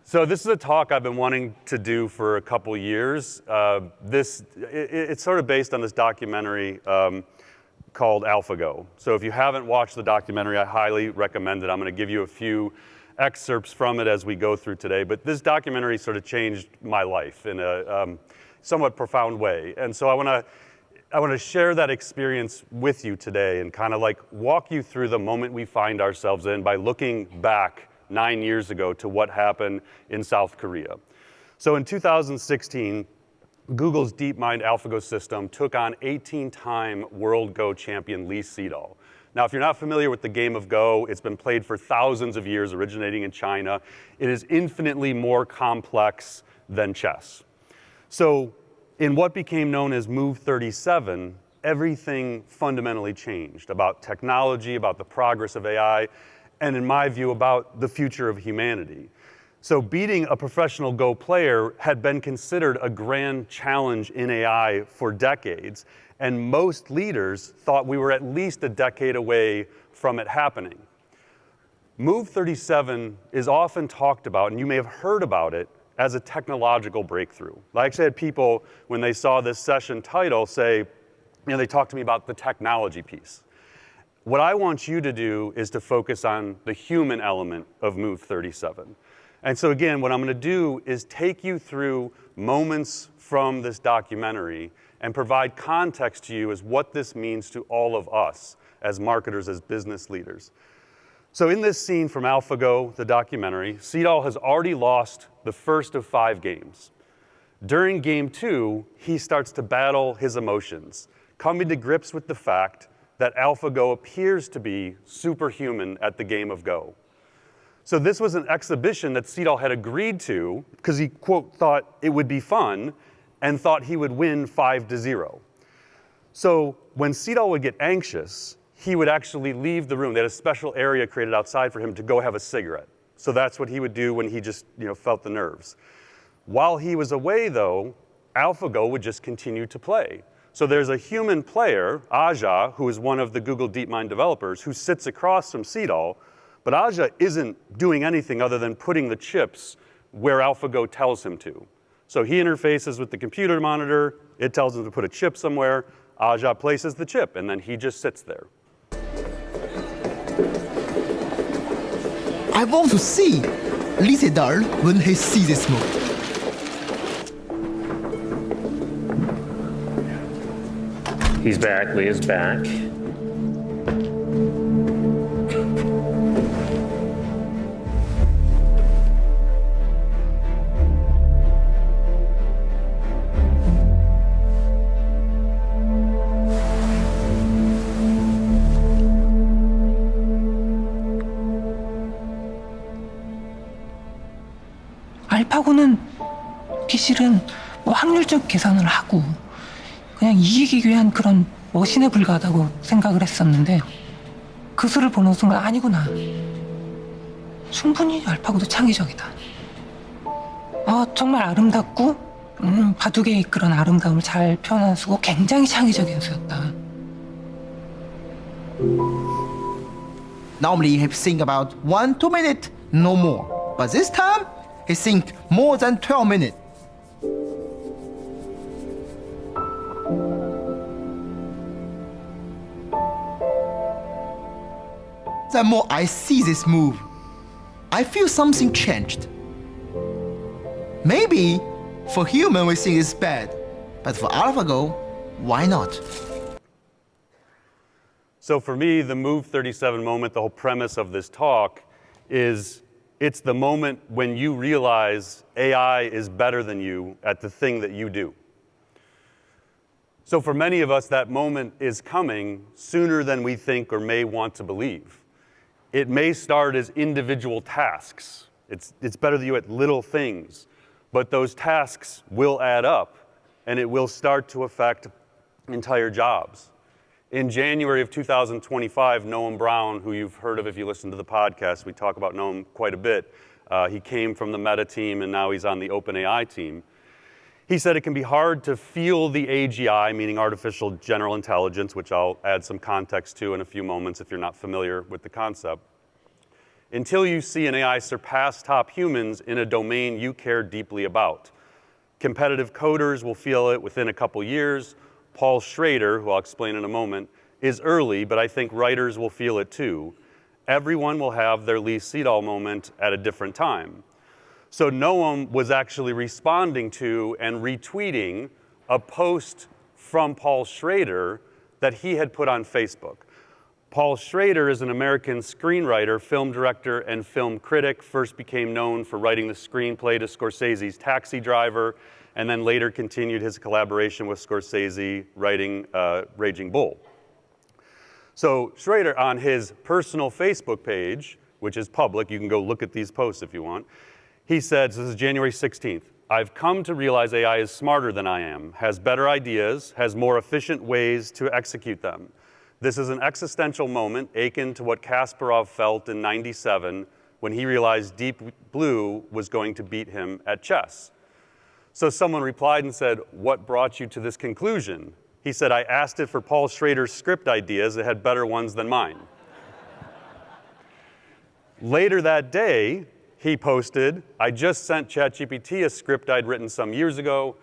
So this is a talk I've been wanting to do for a couple years. It's sort of based on this documentary called AlphaGo. So if you haven't watched the documentary, I highly recommend it. I'm going to give you a few excerpts from it as we go through today. But this documentary sort of changed my life in a somewhat profound way. And so I want to share that experience with you today and kind of like walk you through the moment we find ourselves in by looking back 9 years ago to what happened in South Korea. So in 2016, Google's DeepMind AlphaGo system took on 18-time World Go champion Lee Sedol. Now, if you're not familiar with the game of Go, it's been played for thousands of years, originating in China. It is infinitely more complex than chess. So in what became known as Move 37, everything fundamentally changed about technology, about the progress of AI, and in my view, about the future of humanity. So beating a professional Go player had been considered a grand challenge in AI for decades, and most leaders thought we were at least a decade away from it happening. Move 37 is often talked about, and you may have heard about it, as a technological breakthrough. I actually had people, when they saw this session title, say, they talked to me about the technology piece. What I want you to do is to focus on the human element of Move 37. And so again, what I'm going to do is take you through moments from this documentary and provide context to you as what this means to all of us as marketers, as business leaders. So in this scene from AlphaGo, the documentary, Sedol has already lost the first of 5 games. During game 2, he starts to battle his emotions, coming to grips with the fact that AlphaGo appears to be superhuman at the game of Go. So this was an exhibition that Sedol had agreed to because he, quote, thought it would be fun and thought he would win 5-0. So when Sedol would get anxious, he would actually leave the room. They had a special area created outside for him to go have a cigarette. So that's what he would do when he just felt the nerves. While he was away, though, AlphaGo would just continue to play. So there's a human player, Aja, who is one of the Google DeepMind developers, who sits across from Sedol, but Aja isn't doing anything other than putting the chips where AlphaGo tells him to. So he interfaces with the computer monitor, it tells him to put a chip somewhere, Aja places the chip, and then he just sits there. I want to see Lee Sedol when he sees this move. He's back, Lee is back. 알파고는 실은 확률적 계산을 하고 그냥 이기기 위한 그런 머신에 불과하다고 생각을 했었는데 그 수를 보는 순간 아니구나. 충분히 알파고도 창의적이다. 정말 아름답고 바둑의 그런 아름다움을 잘 표현한 수고 굉장히 창의적인 수였다. Normally he think about 1-2 minutes, no more. But this time, he think more than 12 minutes. The more I see this move, I feel something changed. Maybe for human we think it's bad, but for AlphaGo, why not? So for me, the Move 37 moment, the whole premise of this talk is it's the moment when you realize AI is better than you at the thing that you do. So for many of us, that moment is coming sooner than we think or may want to believe. It may start as individual tasks. It's better than you at little things, but those tasks will add up and it will start to affect entire jobs. In January of 2025, Noam Brown, who you've heard of if you listen to the podcast, we talk about Noam quite a bit. He came from the Meta team and now he's on the OpenAI team. He said it can be hard to feel the AGI, meaning artificial general intelligence, which I'll add some context to in a few moments if you're not familiar with the concept. until you see an AI surpass top humans in a domain you care deeply about. Competitive coders will feel it within a couple years. Paul Schrader, who I'll explain in a moment, is early, but I think writers will feel it too. Everyone will have their Lee Sedol moment at a different time. So Noam was actually responding to and retweeting a post from Paul Schrader that he had put on Facebook. Paul Schrader is an American screenwriter, film director, and film critic. First became known for writing the screenplay to Scorsese's Taxi Driver, and then later continued his collaboration with Scorsese writing Raging Bull. So Schrader, on his personal Facebook page, which is public, you can go look at these posts if you want, he said, so this is January 16th, "I've come to realize AI is smarter than I am, has better ideas, has more efficient ways to execute them. This is an existential moment akin to what Kasparov felt in '97 when he realized Deep Blue was going to beat him at chess." So someone replied and said, "What brought you to this conclusion?" He said, "I asked it for Paul Schrader's script ideas. It had better ones than mine." Later that day, he posted, "I just sent ChatGPT a script I'd written some years ago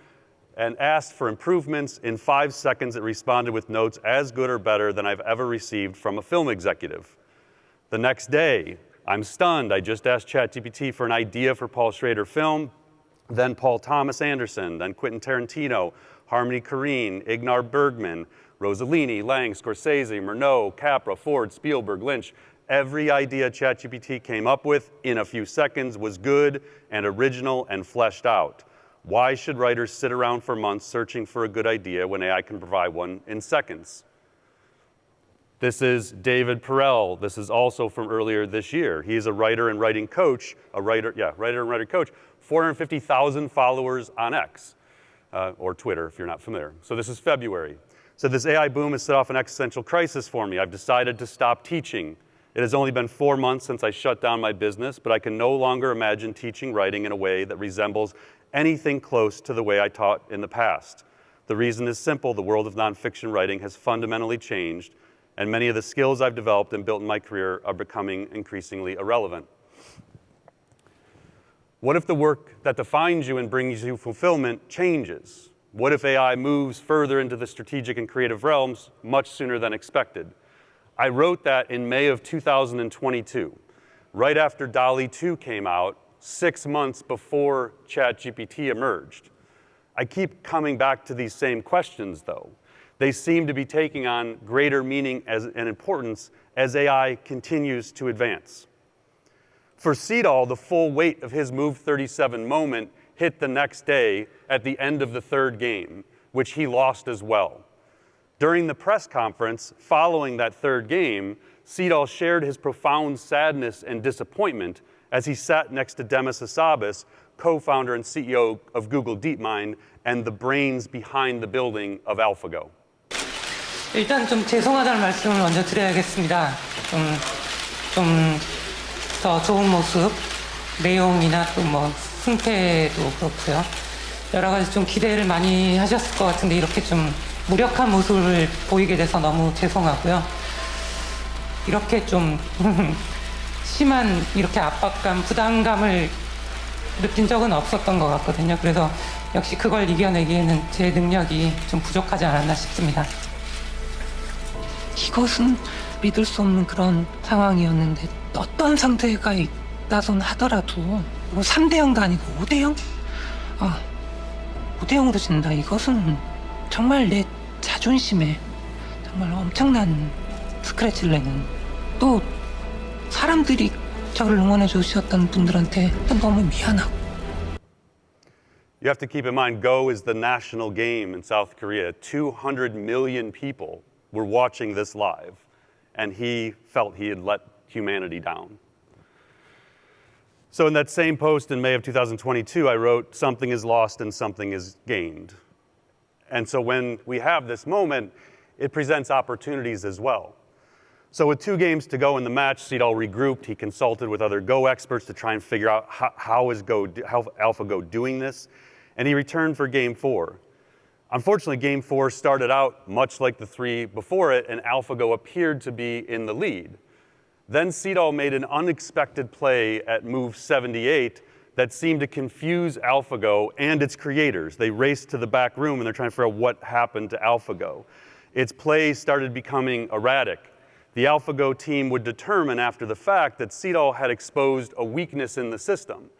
and asked for improvements. In 5 seconds, it responded with notes as good or better than I've ever received from a film executive." The next day, "I'm stunned. I just asked ChatGPT for an idea for Paul Schrader film. Then Paul Thomas Anderson, then Quentin Tarantino, Harmony Korine, Ingmar Bergman, Rossellini, Lang, Scorsese, Murnau, Capra, Ford, Spielberg, Lynch. Every idea ChatGPT came up with in a few seconds was good and original and fleshed out. Why should writers sit around for months searching for a good idea when AI can provide one in seconds?" This is David Perel. This is also from earlier this year. He's a writer and writing coach, writer and writer coach, 450,000 followers on X, or Twitter if you're not familiar. So this is February. So this AI boom has set off an existential crisis for me. I've decided to stop teaching. It has only been 4 months since I shut down my business, but I can no longer imagine teaching writing in a way that resembles anything close to the way I taught in the past. The reason is simple. The world of nonfiction writing has fundamentally changed, and many of the skills I've developed and built in my career are becoming increasingly irrelevant. What if the work that defines you and brings you fulfillment changes? What if AI moves further into the strategic and creative realms much sooner than expected? I wrote that in May of 2022, right after DALL-E 2 came out, 6 months before ChatGPT emerged. I keep coming back to these same questions, though. They seem to be taking on greater meaning and importance as AI continues to advance. For Sedol, the full weight of his Move 37 moment hit the next day at the end of the third game, which he lost as well. During the press conference following that third game, Sedol shared his profound sadness and disappointment as he sat next to Demis Hassabis, co-founder and CEO of Google DeepMind and the brains behind the building of AlphaGo. 일단 좀 죄송하다는 말씀을 먼저 드려야겠습니다. 좀 더 좋은 모습, 내용이나 또 뭐 승패도 그렇고요. 여러 가지 좀 기대를 많이 하셨을 것 같은데 이렇게 좀 무력한 모습을 보이게 돼서 너무 죄송하고요. 이렇게 좀 심한 이렇게 압박감, 부담감을 느낀 적은 없었던 것 같거든요. 그래서 역시 그걸 이겨내기에는 제 능력이 좀 부족하지 않았나 싶습니다. 이것은 믿을 수 없는 그런 상황이었는데 어떤 상태가 있다선 하더라도 뭐 3대0도 아니고 5대0? 5대0으로 진다. 이것은 정말 내 자존심에 정말 엄청난 스크래치를 내는, 또 사람들이 저를 응원해 주셨던 분들한테 너무 미안하고. You have to keep in mind, Go is the national game in South Korea. 200 million people were watching this live, and he felt he had let humanity down. So in that same post in May of 2022, I wrote, "Something is lost and something is gained." And so when we have this moment, it presents opportunities as well. So with 2 games to go in the match, Sedol regrouped. He consulted with other Go experts to try and figure out how AlphaGo doing this, and he returned for Game 4. Unfortunately, Game 4 started out much like the 3 before it, and AlphaGo appeared to be in the lead. Then Sedol made an unexpected play at move 78 that seemed to confuse AlphaGo and its creators. They raced to the back room and they're trying to figure out what happened to AlphaGo. Its play started becoming erratic. The AlphaGo team would determine after the fact that Sedol had exposed a weakness in the system.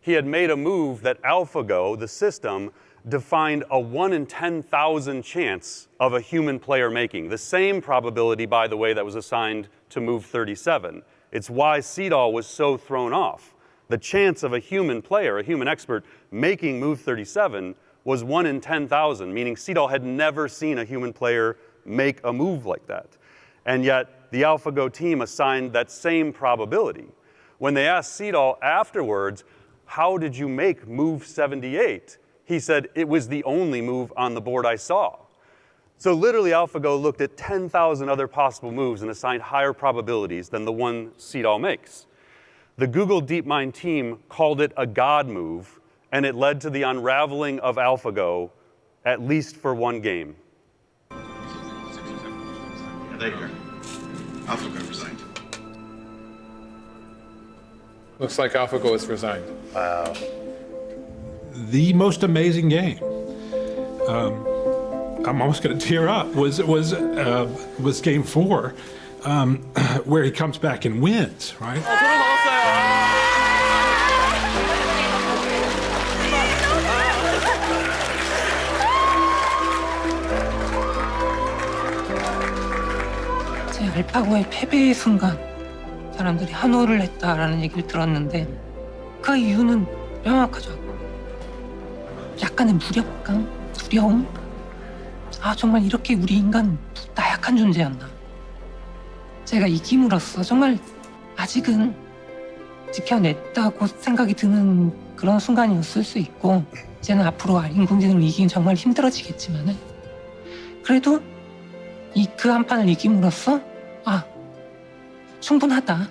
He had made a move that AlphaGo, the system, defined a 1 in 10,000 chance of a human player making. The same probability, by the way, that was assigned to move 37. It's why Sedol was so thrown off. The chance of a human player, a human expert, making move 37 was 1 in 10,000, meaning Sedol had never seen a human player make a move like that. And yet, the AlphaGo team assigned that same probability. When they asked Sedol afterwards, how did you make move 78? He said, it was the only move on the board I saw. So literally, AlphaGo looked at 10,000 other possible moves and assigned higher probabilities than the one Sedol makes. The Google DeepMind team called it a God move, and it led to the unraveling of AlphaGo, at least for one game. Yeah, there you go. AlphaGo resigned. Looks like AlphaGo has resigned. Wow. The most amazing game. I'm almost going to tear up. Was Game 4, where he comes back and wins, right? 제 알파고의 패배의 순간 사람들이 환호를 했다라는 얘기를 들었는데 그 이유는 명확하죠. 약간의 무력감, 두려움. 아, 정말 이렇게 우리 인간 나약한 존재였나. 제가 이김으로써 정말 아직은 지켜냈다고 생각이 드는 그런 순간이었을 수 있고, 이제는 앞으로 인공지능을 이기긴 정말 힘들어지겠지만은 그래도 그 한 판을 이김으로써 아, 충분하다.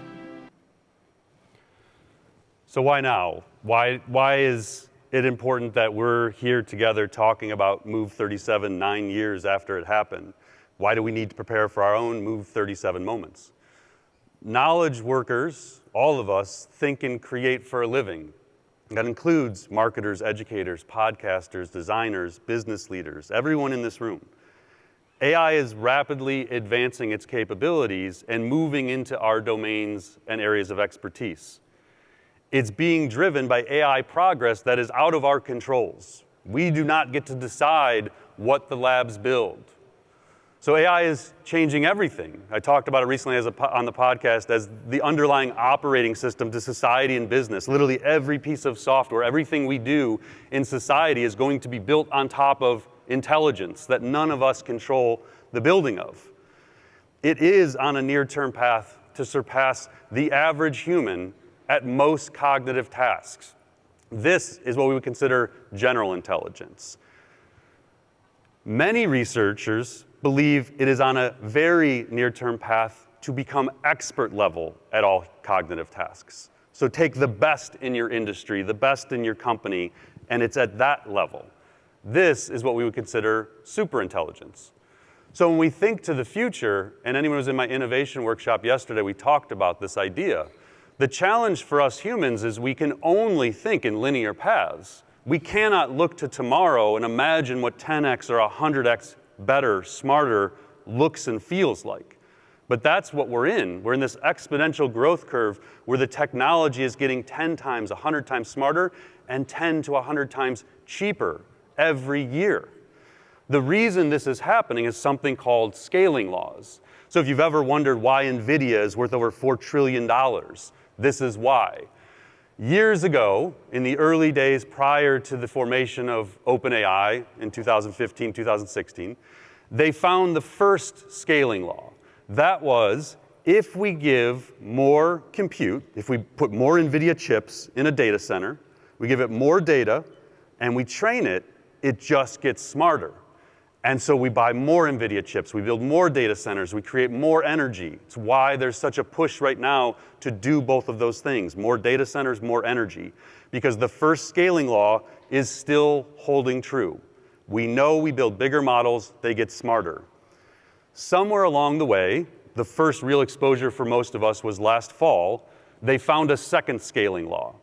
So why now? Why is it important that we're here together talking about Move 37 9 years after it happened? Why do we need to prepare for our own Move 37 moments? Knowledge workers, all of us, think and create for a living. That includes marketers, educators, podcasters, designers, business leaders, everyone in this room. AI is rapidly advancing its capabilities and moving into our domains and areas of expertise. It's being driven by AI progress that is out of our controls. We do not get to decide what the labs build. So AI is changing everything. I talked about it recently on the podcast as the underlying operating system to society and business. Literally every piece of software, everything we do in society is going to be built on top of intelligence that none of us control the building of. It is on a near-term path to surpass the average human at most cognitive tasks. This is what we would consider general intelligence. Many researchers believe it is on a very near-term path to become expert level at all cognitive tasks. So take the best in your industry, the best in your company, and it's at that level. This is what we would consider superintelligence. So when we think to the future, and anyone who was in my innovation workshop yesterday, we talked about this idea. The challenge for us humans is we can only think in linear paths. We cannot look to tomorrow and imagine what 10x or 100x better, smarter looks and feels like. But that's what we're in. We're in this exponential growth curve where the technology is getting 10 times, 100 times smarter and 10 to 100 times cheaper every year. The reason this is happening is something called scaling laws. So if you've ever wondered why NVIDIA is worth over $4 trillion, this is why. Years ago, in the early days prior to the formation of OpenAI in 2015, 2016, they found the first scaling law. That was, if we give more compute, if we put more NVIDIA chips in a data center, we give it more data, and we train it, it just gets smarter. And so we buy more NVIDIA chips, we build more data centers, we create more energy. It's why there's such a push right now to do both of those things, more data centers, more energy, because the first scaling law is still holding true. We know we build bigger models, they get smarter. Somewhere along the way, the first real exposure for most of us was last fall, they found a second scaling law.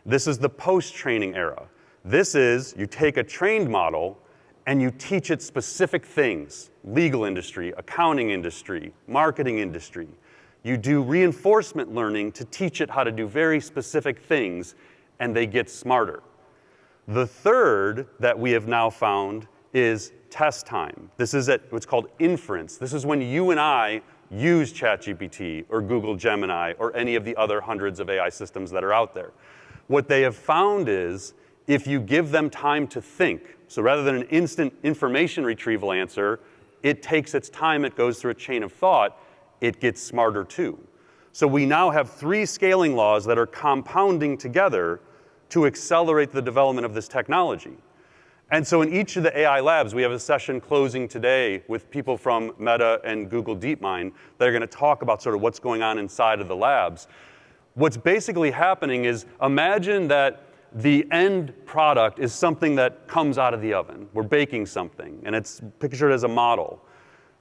This is the post-training era. This is, you take a trained model and you teach it specific things, legal industry, accounting industry, marketing industry. You do reinforcement learning to teach it how to do very specific things, and they get smarter. The third that we have now found is test time. This is at what's called inference. This is when you and I use ChatGPT or Google Gemini or any of the other hundreds of AI systems that are out there. What they have found is if you give them time to think, so rather than an instant information retrieval answer, it takes its time, it goes through a chain of thought, it gets smarter too. So we now have 3 scaling laws that are compounding together to accelerate the development of this technology. And so in each of the AI labs, we have a session closing today with people from Meta and Google DeepMind that are going to talk about sort of what's going on inside of the labs. What's basically happening is imagine that the end product is something that comes out of the oven. We're baking something, and it's pictured as a model.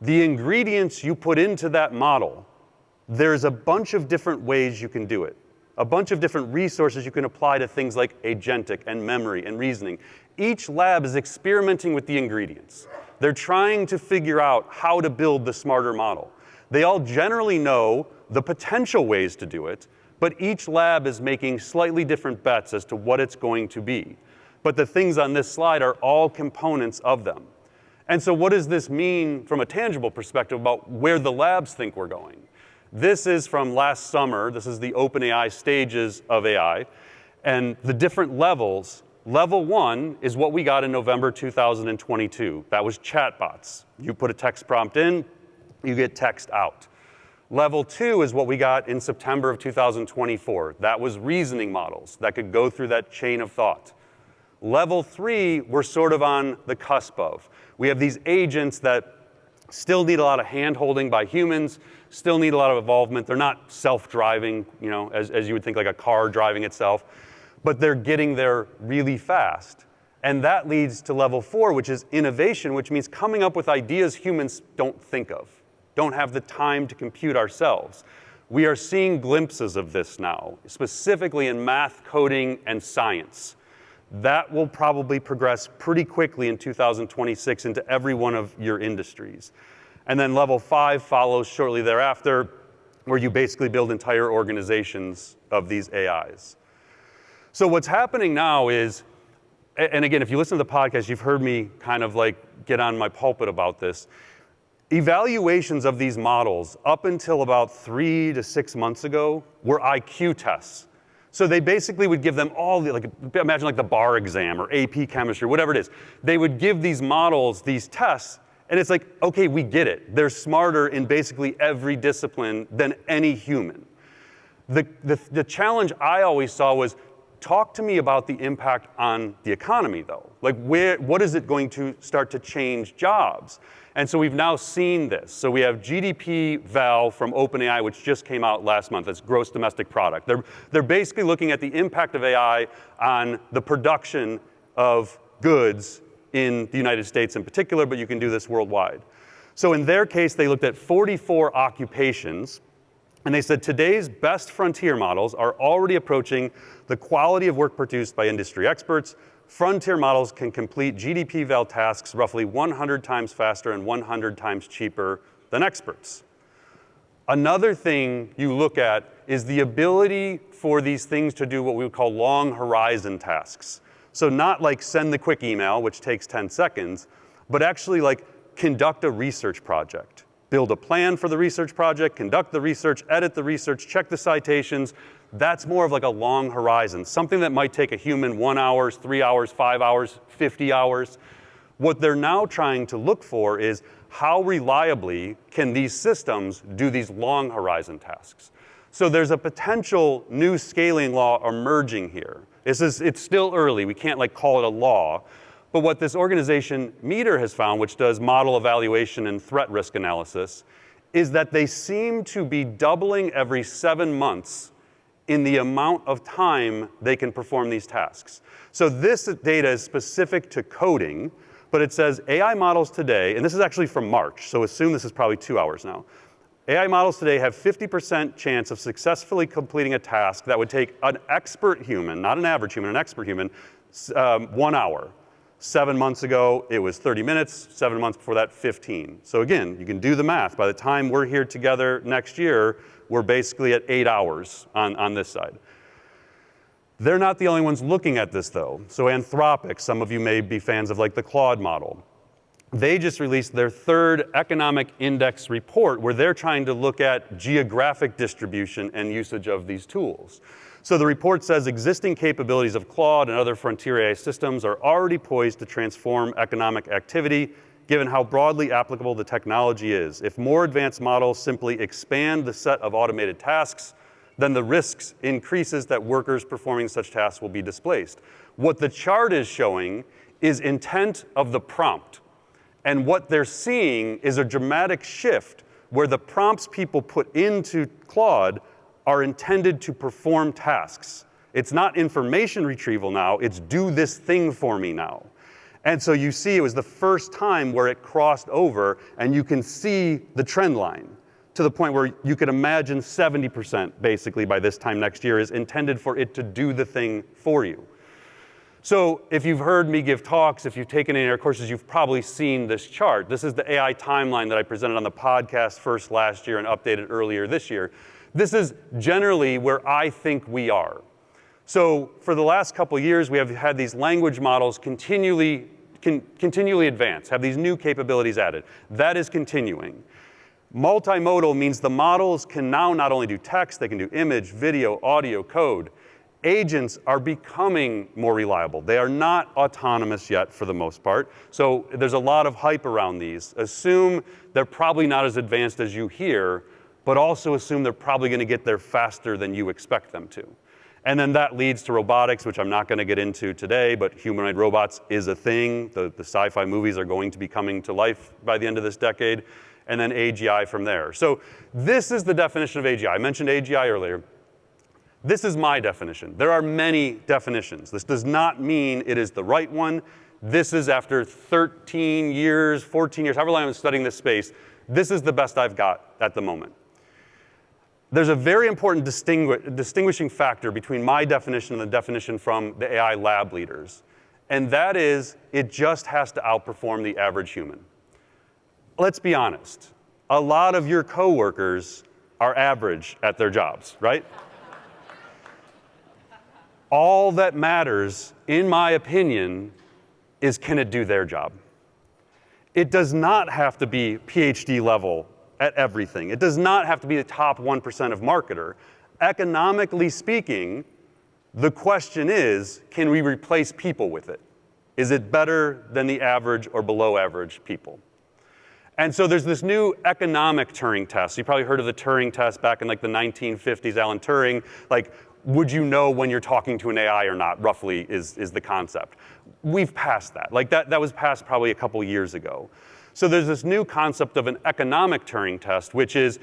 The ingredients you put into that model, there's a bunch of different ways you can do it. A bunch of different resources you can apply to things like agentic and memory and reasoning. Each lab is experimenting with the ingredients. They're trying to figure out how to build the smarter model. They all generally know the potential ways to do it, but each lab is making slightly different bets as to what it's going to be. But the things on this slide are all components of them. And so what does this mean from a tangible perspective about where the labs think we're going? This is from last summer. This is the OpenAI stages of AI. And the different levels. Level 1 is what we got in November 2022. That was chatbots. You put a text prompt in, you get text out. Level 2 is what we got in September of 2024. That was reasoning models that could go through that chain of thought. Level 3, we're sort of on the cusp of. We have these agents that still need a lot of hand-holding by humans, still need a lot of involvement. They're not self-driving, you know, as you would think like a car driving itself, but they're getting there really fast. And that leads to level 4, which is innovation, which means coming up with ideas humans don't think of, don't have the time to compute ourselves. We are seeing glimpses of this now, specifically in math, coding, and science. That will probably progress pretty quickly in 2026 into every one of your industries. And then level 5 follows shortly thereafter, where you basically build entire organizations of these AIs. So what's happening now is, and again, if you listen to the podcast, you've heard me kind of like get on my pulpit about this. Evaluations of these models up until about 3 to 6 months ago were IQ tests. So they basically would give them all the, like, imagine like the bar exam or AP chemistry, whatever it is. They would give these models these tests, and it's like, okay, we get it. They're smarter in basically every discipline than any human. The challenge I always saw was, talk to me about the impact on the economy, though. Like, what is it going to start to change jobs? And so we've now seen this. So we have GDP val from OpenAI, which just came out last month. That's gross domestic product. They're basically looking at the impact of AI on the production of goods in the United States in particular, but you can do this worldwide. So in their case, they looked at 44 occupations, and they said today's best frontier models are already approaching the quality of work produced by industry experts. Frontier models can complete GDP val tasks roughly 100 times faster and 100 times cheaper than experts. Another thing you look at is the ability for these things to do what we would call long horizon tasks. So not like send the quick email, which takes 10 seconds, but actually like conduct a research project. Build a plan for the research project, conduct the research, edit the research, check the citations. That's more of like a long horizon, something that might take a human 1 hour, 3 hours, 5 hours, 50 hours. What they're now trying to look for is how reliably can these systems do these long horizon tasks. So there's a potential new scaling law emerging here. It's still early, we can't like call it a law, but what this organization Meter has found, which does model evaluation and threat risk analysis, is that they seem to be doubling every 7 months in the amount of time they can perform these tasks. So this data is specific to coding, but it says AI models today, and this is actually from March, so assume this is probably 2 hours now. AI models today have 50% chance of successfully completing a task that would take an expert human, not an average human, an expert human, 1 hour. 7 months ago, it was 30 minutes. 7 months before that, 15. So again, you can do the math. By the time we're here together next year, we're basically at 8 hours on this side. They're not the only ones looking at this, though. So Anthropic, some of you may be fans of like the Claude model. They just released their third economic index report where they're trying to look at geographic distribution and usage of these tools. So the report says existing capabilities of Claude and other frontier AI systems are already poised to transform economic activity, given how broadly applicable the technology is. If more advanced models simply expand the set of automated tasks, then the risks increases that workers performing such tasks will be displaced. What the chart is showing is intent of the prompt. And what they're seeing is a dramatic shift where the prompts people put into Claude are intended to perform tasks. It's not information retrieval now, it's do this thing for me now. And so you see it was the first time where it crossed over, and you can see the trend line to the point where you could imagine 70% basically by this time next year is intended for it to do the thing for you. So if you've heard me give talks, if you've taken any of our courses, you've probably seen this chart. This is the AI timeline that I presented on the podcast first last year and updated earlier this year. This is generally where I think we are. So for the last couple of years, we have had these language models continually advance, have these new capabilities added. That is continuing. Multimodal means the models can now not only do text, they can do image, video, audio, code. Agents are becoming more reliable. They are not autonomous yet for the most part. So there's a lot of hype around these. Assume they're probably not as advanced as you hear, but also assume they're probably going to get there faster than you expect them to. And then that leads to robotics, which I'm not going to get into today, but humanoid robots is a thing. The sci-fi movies are going to be coming to life by the end of this decade. And then AGI from there. So this is the definition of AGI. I mentioned AGI earlier. This is my definition. There are many definitions. This does not mean it is the right one. This is after 13 years, 14 years, however long I've been studying this space, this is the best I've got at the moment. There's a very important distinguishing factor between my definition and the definition from the AI lab leaders. And that is, it just has to outperform the average human. Let's be honest. A lot of your coworkers are average at their jobs, right? All that matters, in my opinion, is can it do their job? It does not have to be PhD level at everything. It does not have to be the top 1% of marketer. Economically speaking, the question is, can we replace people with it? Is it better than the average or below average people? And so there's this new economic Turing test. You probably heard of the Turing test back in like the 1950s, Alan Turing. Like, would you know when you're talking to an AI or not, roughly is the concept. We've passed that. Like that was passed probably a couple years ago. So there's this new concept of an economic Turing test, which is,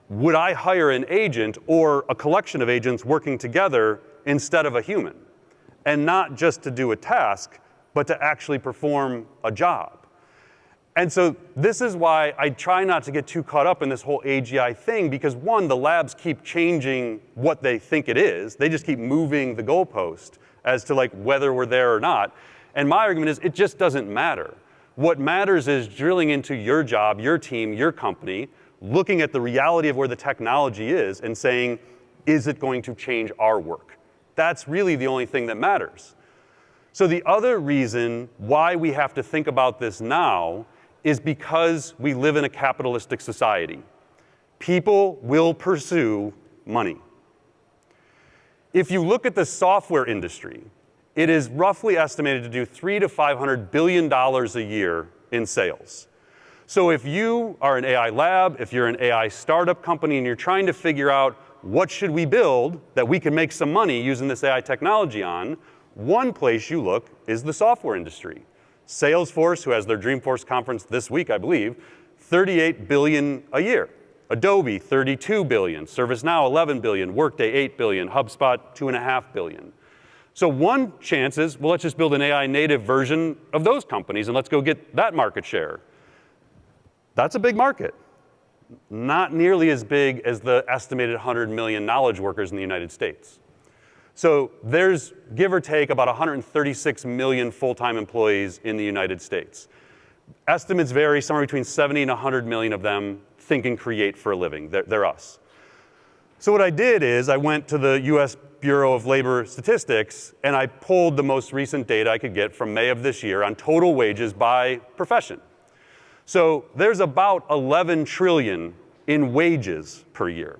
would I hire an agent or a collection of agents working together instead of a human? And not just to do a task, but to actually perform a job. And so this is why I try not to get too caught up in this whole AGI thing, because one, the labs keep changing what they think it is. They just keep moving the goalpost as to like whether we're there or not. And my argument is it just doesn't matter. What matters is drilling into your job, your team, your company, looking at the reality of where the technology is and saying, is it going to change our work? That's really the only thing that matters. So the other reason why we have to think about this now is because we live in a capitalistic society. People will pursue money. If you look at the software industry, it is roughly estimated to do $300 to $500 billion a year in sales. So if you are an AI lab, if you're an AI startup company and you're trying to figure out what should we build that we can make some money using this AI technology on, one place you look is the software industry. Salesforce, who has their Dreamforce conference this week, I believe, $38 billion a year. Adobe, $32 billion. ServiceNow, $11 billion. Workday, $8 billion. HubSpot, $2.5 billion. So one chance is, well, let's just build an AI native version of those companies and let's go get that market share. That's a big market. not nearly as big as the estimated 100 million knowledge workers in the United States. So there's, give or take, about 136 million full-time employees in the United States. Estimates vary, somewhere between 70 and 100 million of them think and create for a living. They're us. So what I did is I went to the US Bureau of Labor Statistics and I pulled the most recent data I could get from May of this year on total wages by profession. So there's about 11 trillion in wages per year.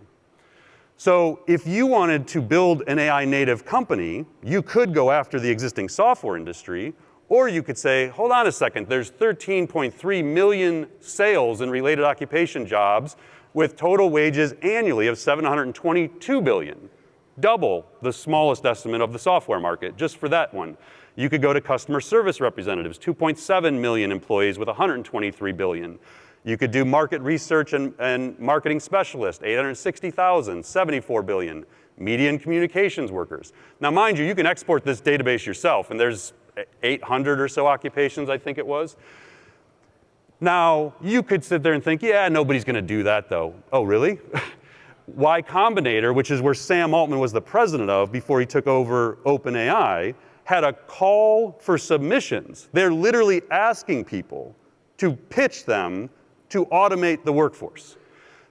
So if you wanted to build an AI native company, you could go after the existing software industry, or you could say, hold on a second, there's 13.3 million sales and related occupation jobs with total wages annually of 722 billion, double the smallest estimate of the software market, just for that one. You could go to customer service representatives, 2.7 million employees with 123 billion. You could do market research and marketing specialists, 860,000, 74 billion. Media and communications workers. Now, mind you, you can export this database yourself, and there's 800 or so occupations, I think it was. Now, you could sit there and think, yeah, nobody's going to do that, though. Oh, really? Y Combinator, which is where Sam Altman was the president of before he took over OpenAI, had a call for submissions. They're literally asking people to pitch them to automate the workforce.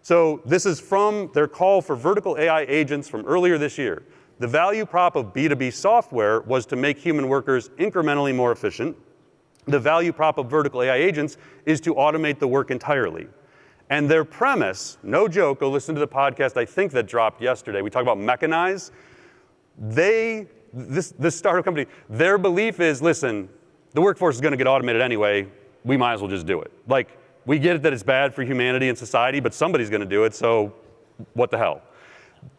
So this is from their call for vertical AI agents from earlier this year. The value prop of B2B software was to make human workers incrementally more efficient. The value prop of vertical AI agents is to automate the work entirely. And their premise, no joke, go listen to the podcast I think that dropped yesterday. We talked about Mechanize. This startup company, their belief is, listen, the workforce is going to get automated anyway. We might as well just do it. Like, we get it that it's bad for humanity and society, but somebody's going to do it, so what the hell?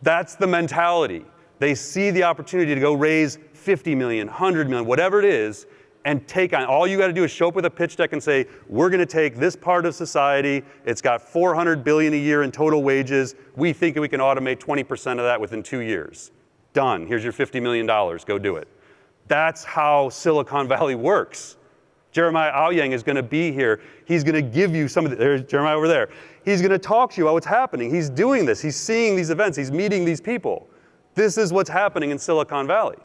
That's the mentality. They see the opportunity to go raise 50 million, 100 million, whatever it is, and take on. All you got to do is show up with a pitch deck and say, we're going to take this part of society. It's got 400 billion a year in total wages. We think we can automate 20% of that within 2 years. Done. Here's your $50 million. Go do it. That's how Silicon Valley works. Jeremiah Aoyang is going to be here. He's going to give you some of the, there's Jeremiah over there. He's going to talk to you about what's happening. He's doing this. He's seeing these events. He's meeting these people. This is what's happening in Silicon Valley.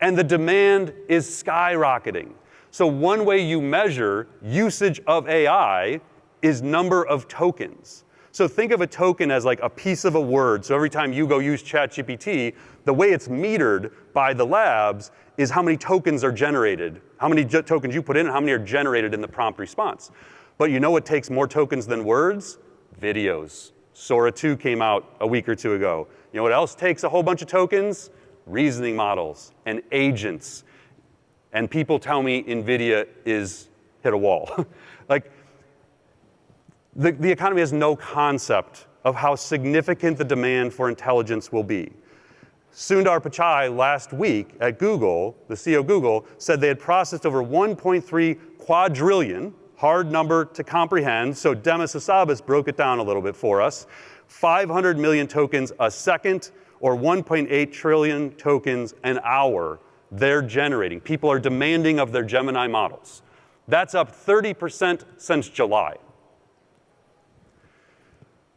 And the demand is skyrocketing. So one way you measure usage of AI is number of tokens. So think of a token as like a piece of a word. So every time you go use ChatGPT, the way it's metered by the labs is how many tokens are generated, how many tokens you put in, and how many are generated in the prompt response. But you know what takes more tokens than words? Videos. Sora 2 came out a week or two ago. You know what else takes a whole bunch of tokens? Reasoning models and agents. And people tell me NVIDIA is hit a wall. Like, the economy has no concept of how significant the demand for intelligence will be. Sundar Pichai last week at Google, the CEO of Google, said they had processed over 1.3 quadrillion, hard number to comprehend, so Demis Hassabis broke it down a little bit for us, 500 million tokens a second, or 1.8 trillion tokens an hour they're generating. People are demanding of their Gemini models. That's up 30% since July.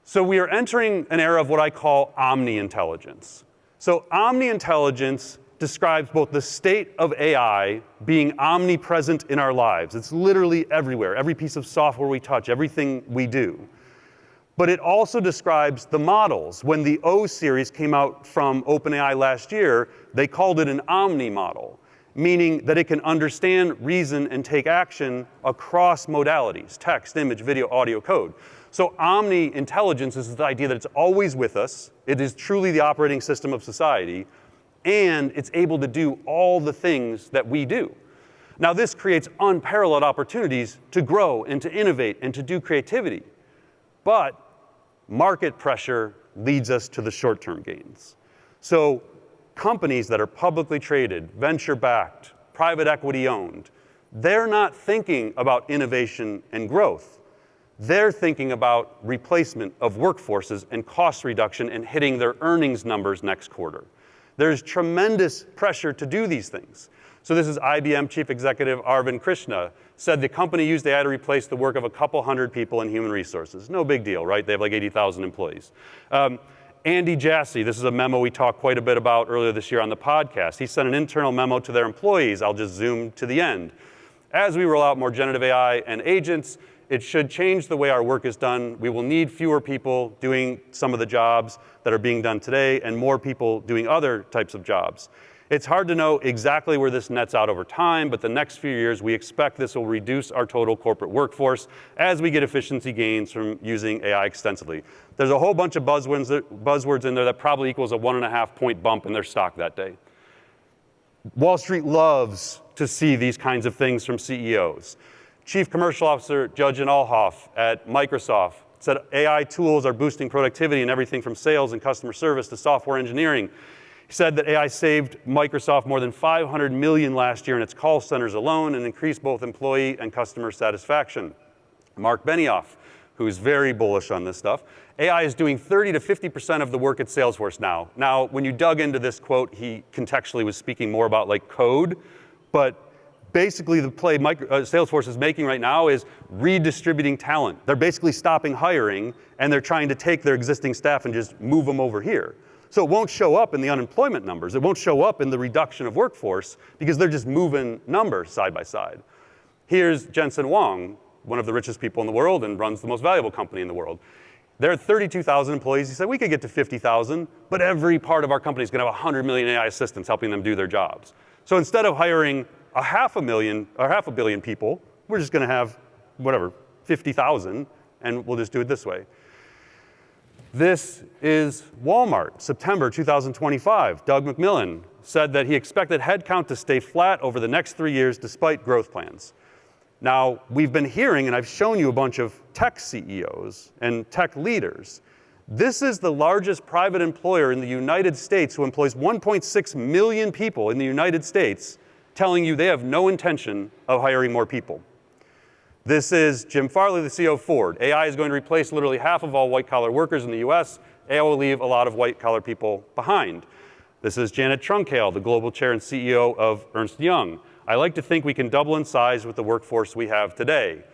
So we are entering an era of what I call omni-intelligence. So omni-intelligence describes both the state of AI being omnipresent in our lives. It's literally everywhere, every piece of software we touch, everything we do. But it also describes the models. When the O series came out from OpenAI last year, they called it an omni model, meaning that it can understand, reason, and take action across modalities: text, image, video, audio, code. So omni-intelligence is the idea that it's always with us, it is truly the operating system of society, and it's able to do all the things that we do. Now, this creates unparalleled opportunities to grow and to innovate and to do creativity. But market pressure leads us to the short-term gains. So companies that are publicly traded, venture-backed, private equity-owned, they're not thinking about innovation and growth. They're thinking about replacement of workforces and cost reduction and hitting their earnings numbers next quarter. There's tremendous pressure to do these things. So this is IBM Chief Executive Arvind Krishna, said the company used AI to replace the work of a couple hundred people in human resources. No big deal, right? They have like 80,000 employees. Andy Jassy, this is a memo we talked quite a bit about earlier this year on the podcast. He sent an internal memo to their employees. I'll just zoom to the end. As we roll out more generative AI and agents, it should change the way our work is done. We will need fewer people doing some of the jobs that are being done today and more people doing other types of jobs. It's hard to know exactly where this nets out over time, but the next few years we expect this will reduce our total corporate workforce as we get efficiency gains from using AI extensively. There's a whole bunch of buzzwords in there that probably equals a 1.5 point bump in their stock that day. Wall Street loves to see these kinds of things from CEOs. Chief Commercial Officer Judge Alhoff at Microsoft said AI tools are boosting productivity in everything from sales and customer service to software engineering. He said that AI saved Microsoft more than $500 million last year in its call centers alone and increased both employee and customer satisfaction. Mark Benioff, who's very bullish on this stuff, AI is doing 30 to 50% of the work at Salesforce now. Now, when you dug into this quote, he contextually was speaking more about like code, but basically the play Salesforce is making right now is redistributing talent. They're basically stopping hiring and they're trying to take their existing staff and just move them over here. So it won't show up in the unemployment numbers. It won't show up in the reduction of workforce because they're just moving numbers side by side. Here's Jensen Huang, one of the richest people in the world and runs the most valuable company in the world. There are 32,000 employees. He said, we could get to 50,000, but every part of our company is going to have 100 million AI assistants helping them do their jobs. So instead of hiring 500 million people, we're just going to have, 50,000, and we'll just do it this way. This is Walmart, September 2025. Doug McMillon said that he expected headcount to stay flat over the next 3 years despite growth plans. Now, we've been hearing, and I've shown you a bunch of tech CEOs and tech leaders. This is the largest private employer in the United States who employs 1.6 million people in the United States, telling you they have no intention of hiring more people. This is Jim Farley, the CEO of Ford. AI is going to replace literally half of all white-collar workers in the US. AI will leave a lot of white-collar people behind. This is Janet Trunchale, the global chair and CEO of Ernst & Young. I like to think we can double in size with the workforce we have today.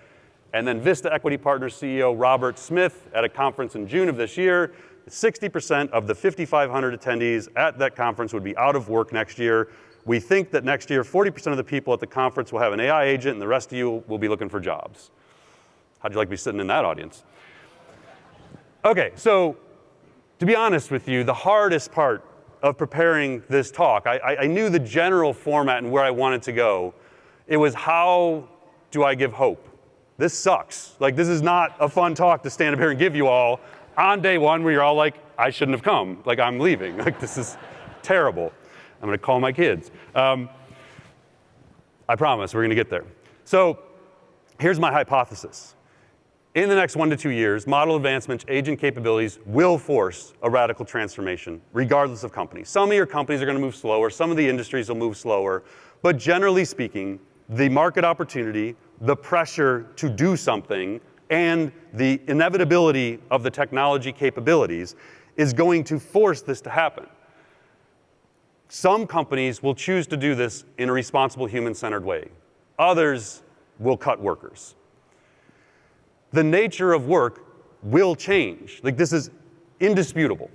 And then Vista Equity Partners CEO Robert Smith at a conference in June of this year, 60% of the 5,500 attendees at that conference would be out of work next year. We think that next year, 40% of the people at the conference will have an AI agent and the rest of you will be looking for jobs. How'd you like to be sitting in that audience? Okay, so to be honest with you, the hardest part of preparing this talk, I knew the general format and where I wanted to go. It was how do I give hope? This sucks. Like, this is not a fun talk to stand up here and give you all on day one where you're all like, I shouldn't have come. Like, I'm leaving. Like, this is terrible. I'm going to call my kids. I promise we're going to get there. So here's my hypothesis. In the next 1 to 2 years, model advancements, agent capabilities will force a radical transformation, regardless of company. Some of your companies are going to move slower. Some of the industries will move slower. But generally speaking, the market opportunity, the pressure to do something, and the inevitability of the technology capabilities is going to force this to happen. Some companies will choose to do this in a responsible, human-centered way. Others will cut workers. The nature of work will change. Like, this is indisputable.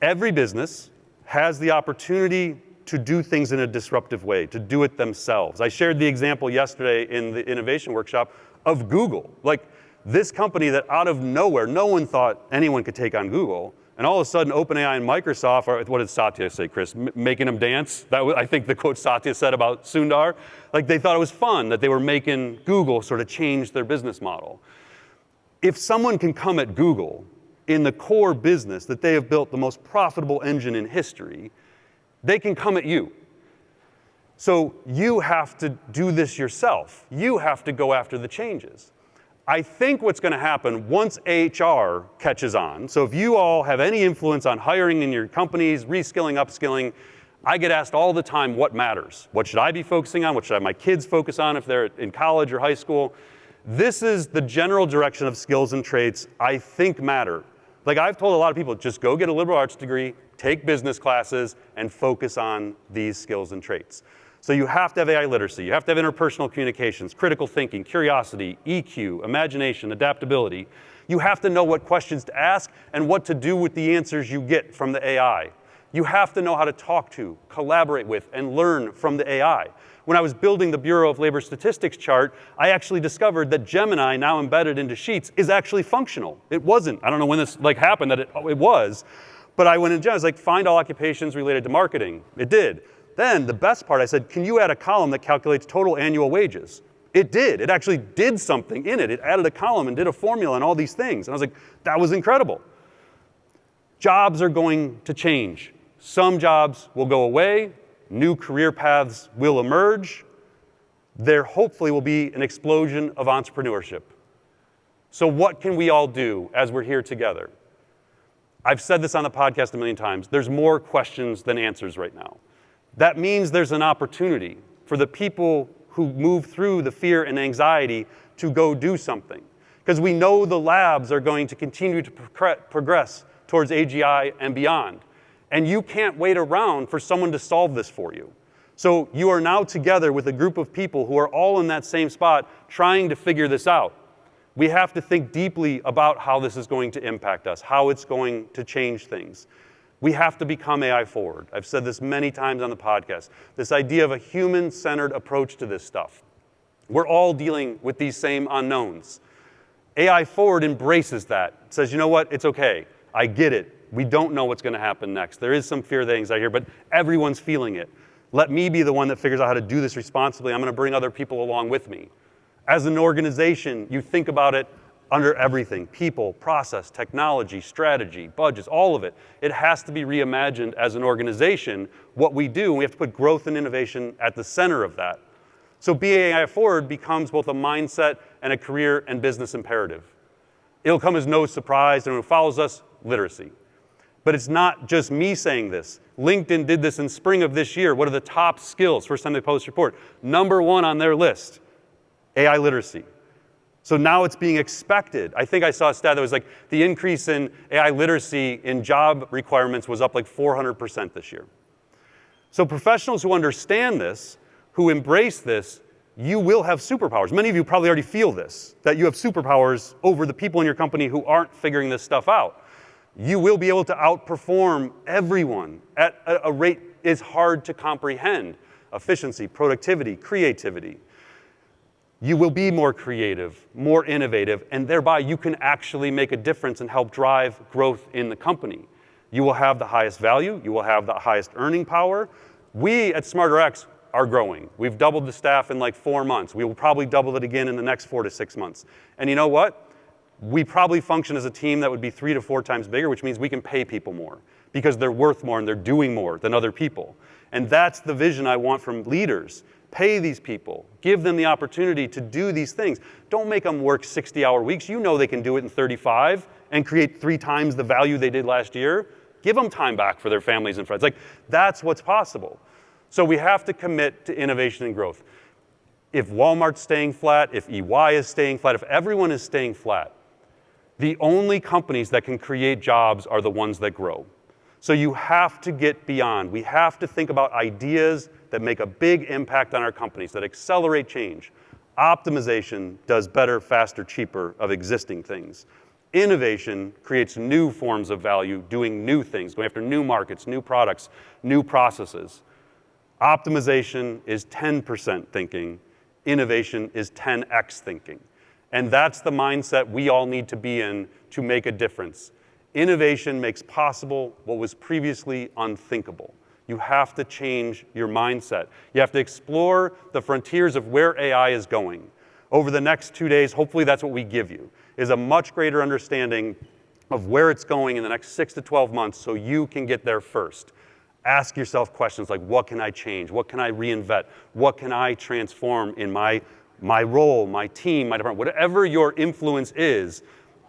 Every business has the opportunity to do things in a disruptive way, to do it themselves. I shared the example yesterday in the innovation workshop of Google. Like, this company that out of nowhere, no one thought anyone could take on Google, and all of a sudden, OpenAI and Microsoft are, what did Satya say, Chris? Making them dance? That was, I think, the quote Satya said about Sundar. Like, they thought it was fun that they were making Google sort of change their business model. If someone can come at Google in the core business that they have built the most profitable engine in history, they can come at you. So you have to do this yourself. You have to go after the changes. I think what's going to happen once HR catches on, so if you all have any influence on hiring in your companies, reskilling, upskilling, I get asked all the time what matters. What should I be focusing on? What should my kids focus on if they're in college or high school? This is the general direction of skills and traits I think matter. Like, I've told a lot of people, just go get a liberal arts degree, take business classes, and focus on these skills and traits. So you have to have AI literacy. You have to have interpersonal communications, critical thinking, curiosity, EQ, imagination, adaptability. You have to know what questions to ask and what to do with the answers you get from the AI. You have to know how to talk to, collaborate with, and learn from the AI. When I was building the Bureau of Labor Statistics chart, I actually discovered that Gemini, now embedded into Sheets, is actually functional. It wasn't. I don't know when this happened that it was. But I went in Gemini, I was like, find all occupations related to marketing. It did. Then the best part, I said, can you add a column that calculates total annual wages? It did. It actually did something in it. It added a column and did a formula and all these things. And I was like, that was incredible. Jobs are going to change. Some jobs will go away. New career paths will emerge. There hopefully will be an explosion of entrepreneurship. So what can we all do as we're here together? I've said this on the podcast a million times. There's more questions than answers right now. That means there's an opportunity for the people who move through the fear and anxiety to go do something. Because we know the labs are going to continue to progress towards AGI and beyond. And you can't wait around for someone to solve this for you. So you are now together with a group of people who are all in that same spot trying to figure this out. We have to think deeply about how this is going to impact us, how it's going to change things. We have to become AI forward. I've said this many times on the podcast. This idea of a human-centered approach to this stuff. We're all dealing with these same unknowns. AI forward embraces that. It says, you know what, it's okay. I get it. We don't know what's going to happen next. There is some fear, the anxiety here, but everyone's feeling it. Let me be the one that figures out how to do this responsibly. I'm going to bring other people along with me. As an organization, you think about it under everything. People, process, technology, strategy, budgets, all of it. It has to be reimagined as an organization, what we do, and we have to put growth and innovation at the center of that. So being AI forward becomes both a mindset and a career and business imperative. It'll come as no surprise, and who follows us, literacy. But it's not just me saying this. LinkedIn did this in spring of this year. What are the top skills? First time they post a report. Number 1 on their list, AI literacy. So now it's being expected. I think I saw a stat that was like the increase in AI literacy in job requirements was up like 400% this year. So professionals who understand this, who embrace this, you will have superpowers. Many of you probably already feel this, that you have superpowers over the people in your company who aren't figuring this stuff out. You will be able to outperform everyone at a rate is hard to comprehend. Efficiency, productivity, creativity. You will be more creative, more innovative, and thereby you can actually make a difference and help drive growth in the company. You will have the highest value. You will have the highest earning power. We at SmarterX are growing. We've doubled the staff in like 4 months. We will probably double it again in the next 4 to 6 months. And you know what? We probably function as a team that would be 3 to 4 times bigger, which means we can pay people more because they're worth more and they're doing more than other people. And that's the vision I want from leaders. Pay these people. Give them the opportunity to do these things. Don't make them work 60-hour weeks. You know they can do it in 35 and create 3 times the value they did last year. Give them time back for their families and friends. Like, that's what's possible. So we have to commit to innovation and growth. If Walmart's staying flat, if EY is staying flat, if everyone is staying flat, the only companies that can create jobs are the ones that grow. So you have to get beyond. We have to think about ideas that make a big impact on our companies, that accelerate change. Optimization does better, faster, cheaper of existing things. Innovation creates new forms of value, doing new things, going after new markets, new products, new processes. Optimization is 10% thinking. Innovation is 10x thinking. And that's the mindset we all need to be in to make a difference. Innovation makes possible what was previously unthinkable. You have to change your mindset. You have to explore the frontiers of where AI is going. Over the next 2 days, hopefully that's what we give you, is a much greater understanding of where it's going in the next 6 to 12 months so you can get there first. Ask yourself questions like, what can I change? What can I reinvent? What can I transform in my role, my team, my department? Whatever your influence is,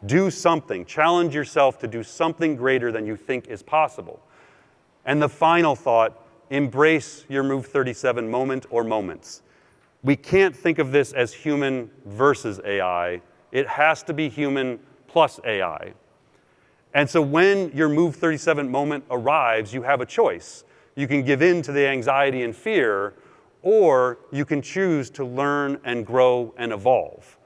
do something. Challenge yourself to do something greater than you think is possible. And the final thought, embrace your Move 37 moment or moments. We can't think of this as human versus AI. It has to be human plus AI. And so when your Move 37 moment arrives, you have a choice. You can give in to the anxiety and fear, or you can choose to learn and grow and evolve.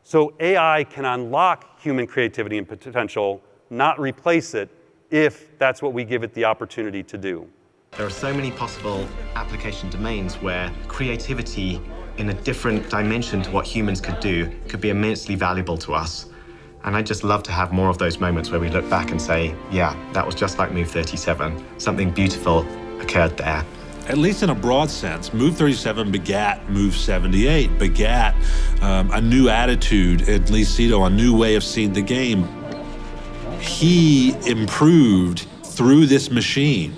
So AI can unlock human creativity and potential, not replace it, if that's what we give it the opportunity to do. There are so many possible application domains where creativity in a different dimension to what humans could do could be immensely valuable to us. And I'd just love to have more of those moments where we look back and say, yeah, that was just like Move 37. Something beautiful occurred there. At least in a broad sense, Move 37 begat Move 78, begat a new attitude in Lee Sedol, a new way of seeing the game. He improved through this machine.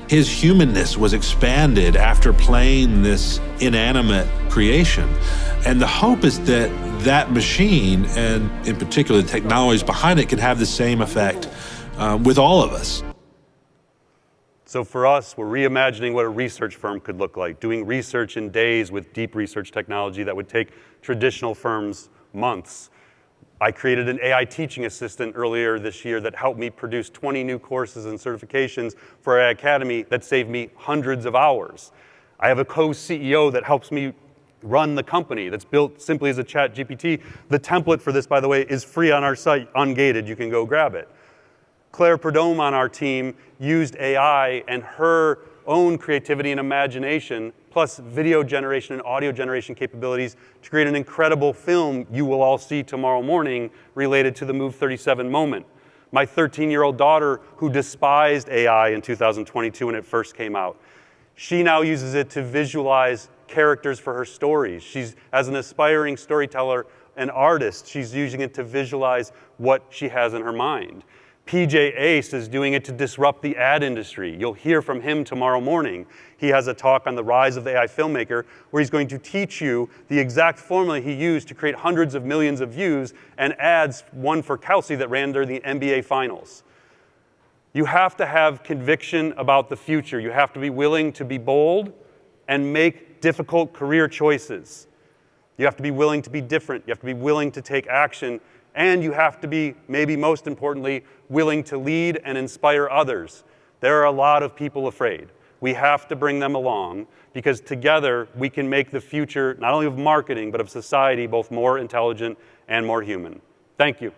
His humanness was expanded after playing this inanimate creation. And the hope is that that machine, and in particular the technologies behind it, can have the same effect with all of us. So for us, we're reimagining what a research firm could look like, doing research in days with deep research technology that would take traditional firms months. I created an AI teaching assistant earlier this year that helped me produce 20 new courses and certifications for AI Academy that saved me hundreds of hours. I have a co-CEO that helps me run the company that's built simply as a chat GPT. The template for this, by the way, is free on our site, ungated. You can go grab it. Claire Perdome on our team used AI and her own creativity and imagination, plus video generation and audio generation capabilities to create an incredible film you will all see tomorrow morning related to the Move 37 moment. My 13-year-old daughter, who despised AI in 2022 when it first came out, she now uses it to visualize characters for her stories. She's, as an aspiring storyteller and artist, she's using it to visualize what she has in her mind. PJ Ace is doing it to disrupt the ad industry. You'll hear from him tomorrow morning. He has a talk on the rise of the AI filmmaker where he's going to teach you the exact formula he used to create hundreds of millions of views and ads, one for Kelsey that ran during the NBA Finals. You have to have conviction about the future. You have to be willing to be bold and make difficult career choices. You have to be willing to be different. You have to be willing to take action. And you have to be, maybe most importantly, willing to lead and inspire others. There are a lot of people afraid. We have to bring them along because together we can make the future, not only of marketing, but of society, both more intelligent and more human. Thank you.